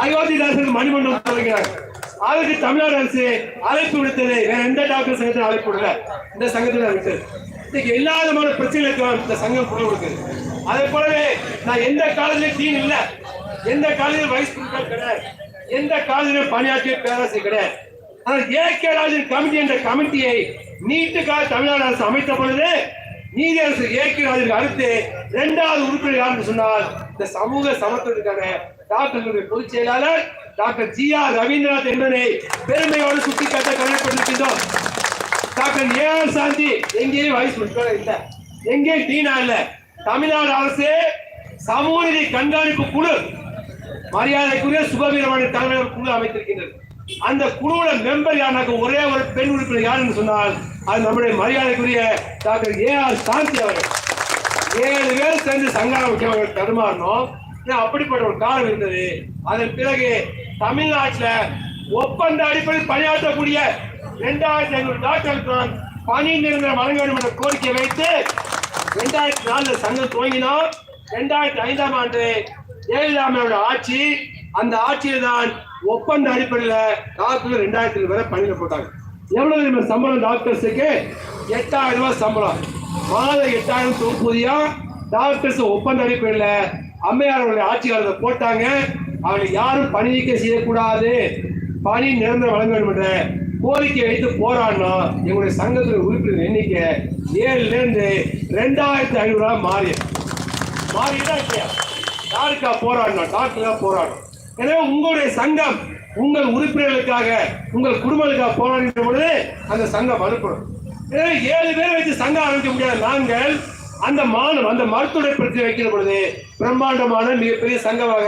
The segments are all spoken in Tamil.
அயோத்திதாசன் மணிமண்டபம் தொடங்கினாங்க. அதுக்கு தமிழ்நாடு அரசு அழைப்பு விடுத்தது. வேற எந்த டாக்டர் சங்கத்தில் அழைப்பு விடல, இந்த சங்கத்தில் விட்டது. இன்னைக்கு எல்லா விதமான பிரச்சனைகளுக்கும் இந்த சங்கம் குரல் கொடுக்குது. அதே போலவே நான் எந்த காலேஜிலும் டீன் இல்லை, எந்த காலேஜிலும் வைஸ் பிரின்சிபல் கிடையாது, எந்த காலேஜிலும் பணியாற்றிய பேராசிரியர் கிடையாது. ஆனால் ஏ.கே. ராஜன் கமிட்டி என்ற கமிட்டியை நீட்டுக்காக தமிழ்நாடு அரசு அமைத்த பொழுது நீதியரசர் ஏ.கே. ராஜனுக்கு அடுத்து 2வது உறுப்பினர் யாருன்னு சொன்னால் இந்த சமூக சமத்துவத்துக்கான டாக்டர் பொதுச் செயலாளர் டாக்டர் ஜி.ஆர். ரவீந்திரநாத் என்பதை பெருமையோடு சுட்டிக்காட்ட கடமைப்பட்டிருக்கின்றோம். Doctor A.R.. சாந்தி எங்கேயும் வைஸ் பிரின்சிபல் இல்லை, எங்கேயும் டீனா இல்லை. தமிழ்நாடு அரசு சமூக நீதி கண்காணிப்பு குழு மரியாதைக்குரிய சுபவீரமணி தலைமையில் குழு அமைத்திருக்கின்றது. அந்த குழுவோட மெம்பர் யாருனாக்க ஒரே ஒரு பெண் உறுப்பினர் யாருன்னு சொன்னால் அது நம்முடைய மரியாதைக்குரிய டாக்டர் ஏ.ஆர். சாந்தி அவர்கள். 7 பேர் சேர்ந்து சங்கார முக்கியமாக தடுமாறணும். அப்படிப்பட்ட ஒரு காலம் இருந்தது. அதன் பிறகு தமிழ்நாட்டில் ஒப்பந்த அடிப்படையில் பணியாற்றக்கூடிய 2500 டாக்டர்களுக்கு பணி நிரந்தரம் வழங்க வேண்டும் என்ற கோரிக்கை வைத்து 2004 சங்கம் துவங்கினோம். 2005ஆம் ஆண்டு ஜெயலலிதா ஆட்சி, அந்த ஆட்சியில் தான் ஒப்பந்த அடிப்படையில் டாக்டர் 2000 வரை பணியில் போட்டாங்க. எவ்வளவு சம்பளம் டாக்டர்ஸுக்கு? 8000 ரூபாய் சம்பளம், மாதம் 8000 தொகுப்பூதியா. டாக்டர்ஸ் ஒப்பந்த அடிப்படையில் அம்மையார் அவருடைய ஆட்சி காலத்தை போட்டாங்க. அவங்களை யாரும் பணி நீக்கம் செய்யக்கூடாது, பணி நிரந்தரம் வழங்க வேண்டும் என்ற கோரிக்கை வைத்து போராடினோம். எங்களுடைய சங்கத்தில் உறுப்பினர் எண்ணிக்கை 7லேருந்து 2500 மாறிதான் யாருக்கா போராடணும்? டாக்டருக்காக போராடணும். எனவே உங்களுடைய சங்கம் உங்கள் உறுப்பினர்களுக்காக, உங்கள் குடும்பங்களுக்காக போராடுகின்ற பொழுது அந்த சங்கம் வலுப்படும். எனவே 7 பேர் வைத்து சங்கம் ஆரம்பிக்க முடியாத நாங்கள் அந்த மருத்துவ பிரச்சனை வைக்கிற பொழுது பிரம்மாண்டமான மிகப்பெரிய சங்கமாக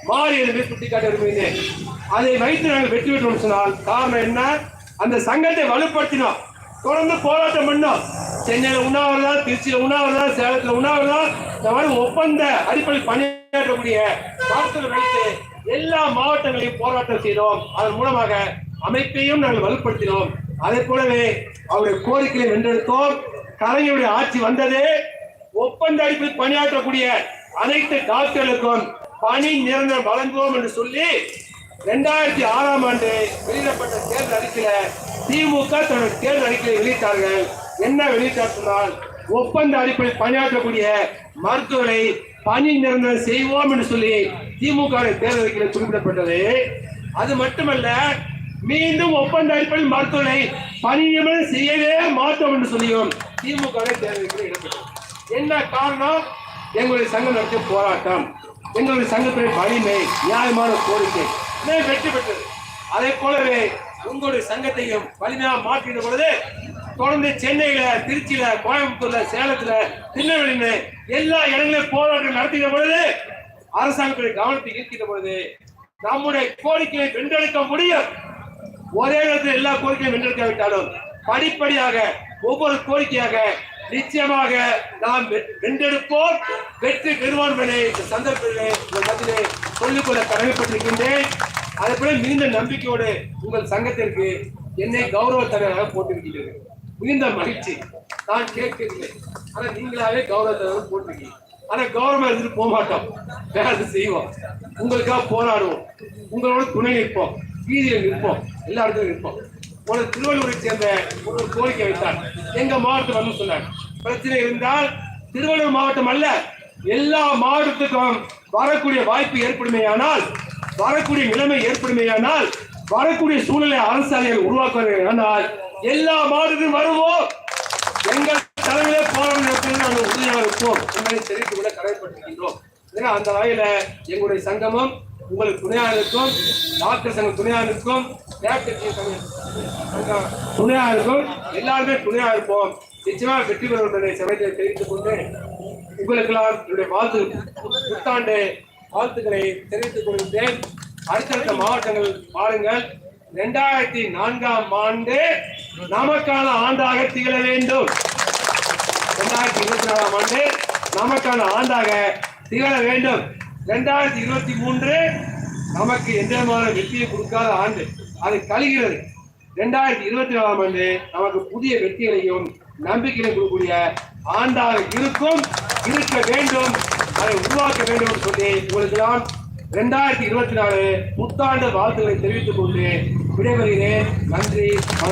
மாறியது சுட்டிக்காட்ட விரும்புகிறேன். அதை வைத்து நாங்கள் வெற்றி பெற்றோம் சொன்னால் காரணம் என்ன? அந்த சங்கத்தை வலுப்படுத்தினோம், தொடர்ந்து போராட்டம் பண்ணோம். சென்னையில் உண்ணாவிரதம், திருச்சியில் உண்ணாவிரதம், சேலத்தில் உண்ணாவிரதம், இந்த மாதிரி ஒப்பந்த அடிப்படையில் பணியாற்றக்கூடிய டாக்டர்கள் வைத்து எல்லா மாவட்டங்களையும் போராட்டம் செய்தோம். அதன் மூலமாக அமைப்பையும் நாங்கள் வலுப்படுத்தினோம். அதே போலவே அவருடைய கோரிக்கையை வென்றெடுத்தோம். கலைஞருடைய ஆட்சி வந்தது. ஒப்பந்த அடிப்படையில் பணியாற்றக்கூடிய அனைத்து டாக்டர்களுக்கும் பணி நிரந்தரம் வழங்குவோம் என்று சொல்லி 2006ஆம் ஆண்டு வெளியிடப்பட்ட தேர்தல் அறிக்கையில திமுக தன்னுடைய தேர்தல் அறிக்கையை வெளியிட்டார்கள். என்ன வெளியிட்டார் சொன்னால், ஒப்பந்த அடிப்படையில் பணியாற்றக்கூடிய மருத்துவரை பணி நிரந்தரம் செய்வோம் என்று சொல்லி திமுக தேர்தல் அறிக்கையில் குறிப்பிடப்பட்டது. அது மட்டுமல்ல, மீண்டும் ஒப்பந்த அடிப்படையில் மருத்துவரை பணி நியமனம் செய்யவே மாட்டோம் என்று சொல்லியும் திமுக தேர்தல் அறிக்கையில் இடம்பெற்றது. என்ன காரணம்? எங்களுடைய சங்கம் நடத்திய போராட்டம், எங்களுடைய சங்கத்தின் வலிமை, நியாயமான கோரிக்கை வெற்றி பெற்றது. அதே போலவே உங்களுடைய சங்கத்தையும் வலிமையாக மாற்றின பொழுது தொடர்ந்து சென்னையில, திருச்சியில, கோயம்புத்தூர்ல, சேலத்துல, திருநெல்வேலியில எல்லா இடங்களிலும் போராட்டம் நடத்தின பொழுது அரசாங்கத்துடைய கவனத்தை ஈர்க்கின்ற பொழுது நம்முடைய கோரிக்கையை வென்றெடுக்க முடியும். ஒரே இடத்தில் எல்லா கோரிக்கையும் வென்றெடுக்காவிட்டாலும் படிப்படியாக ஒவ்வொரு கோரிக்கையாக நிச்சயமாக நாம் வென்றெடுப்போம், வெற்றி பெறுவோம் என இந்த சந்தர்ப்பத்திலே சொல்லிக்கொள்ள கடமைப்பட்டிருக்கின்றேன். அதே போல மிகுந்த நம்பிக்கையோடு உங்கள் சங்கத்திற்கு என்னை கௌரவ தலைவராக போட்டிருக்கிறீர்கள். மிகுந்த மகிழ்ச்சி. நான் கேட்கவில்லை, ஆனா நீங்களாவே கௌரவ தலைவர் போட்டிருக்கீங்க. ஆனா கௌரவமா இருந்துட்டு போக மாட்டோம், வேலை செய்வோம், உங்களுக்காக போராடுவோம், உங்களோட துணை நிற்போம், வீதியில் நிற்போம், எல்லா இடத்துலையும் நிற்போம். ஒரு திருவள்ளூரை சேர்ந்த ஒரு கோரிக்கை வைத்தார், எங்க மாவட்டம் வந்து சொன்னார், பிரச்சனை இருந்தால் திருவள்ளூர் மாவட்டம் அல்ல எல்லா மாவட்டத்துக்கும் வரக்கூடிய வாய்ப்பு ஏற்படுமேயானால், வரக்கூடிய நிலைமை ஏற்படுமேயானால், வரக்கூடிய சூழ்நிலை அரசாங்கம் உருவாக்குவார்கள். எல்லா மாவட்டத்திலும் வருவோம், எங்கள் தலைமையிலே போராட்டம் நாங்கள் உறுதியாக இருப்போம் என்பதை தெரிவித்துக் கொள்ள கடமைப்பட்டிருக்கின்றோம். அந்த வகையில எங்களுடைய சங்கமும் உங்களுக்கு துணையாக இருக்கும், டாக்டர் சங்கம் துணையாக இருக்கும், துணையாக இருக்கும், எல்லாருமே துணையாக இருப்போம். நிச்சயமாக வெற்றி பெறுவதை சமயத்தை தெரிவித்துக் கொண்டு உங்களுக்கெல்லாம் என்னுடைய புத்தாண்டு வாழ்த்துக்களை தெரிவித்துக் கொள்கிறேன். அடுத்தடுத்த மாவட்டங்கள் பாருங்கள். 2004ஆம் ஆண்டு நமக்கான ஆண்டாக திகழ வேண்டும். 2024ஆம் ஆண்டு நமக்கான ஆண்டாக திகழ வேண்டும். 2023 நமக்கு எந்த விதமான வெற்றியை கொடுக்காத ஆண்டு, அது கழிகிறது. 2024ஆம் ஆண்டு நமக்கு புதிய வெற்றிகளையும் நம்பிக்கையை கொடுக்கக்கூடிய ஆண்டாக இருக்கும், இருக்க வேண்டும், அதை உருவாக்க வேண்டும் என்று சொல்லி உங்களுக்கு 2024 புத்தாண்டு வாழ்த்துக்களை தெரிவித்துக் கொண்டு விடைபெறுகிறேன். நன்றி, வணக்கம்.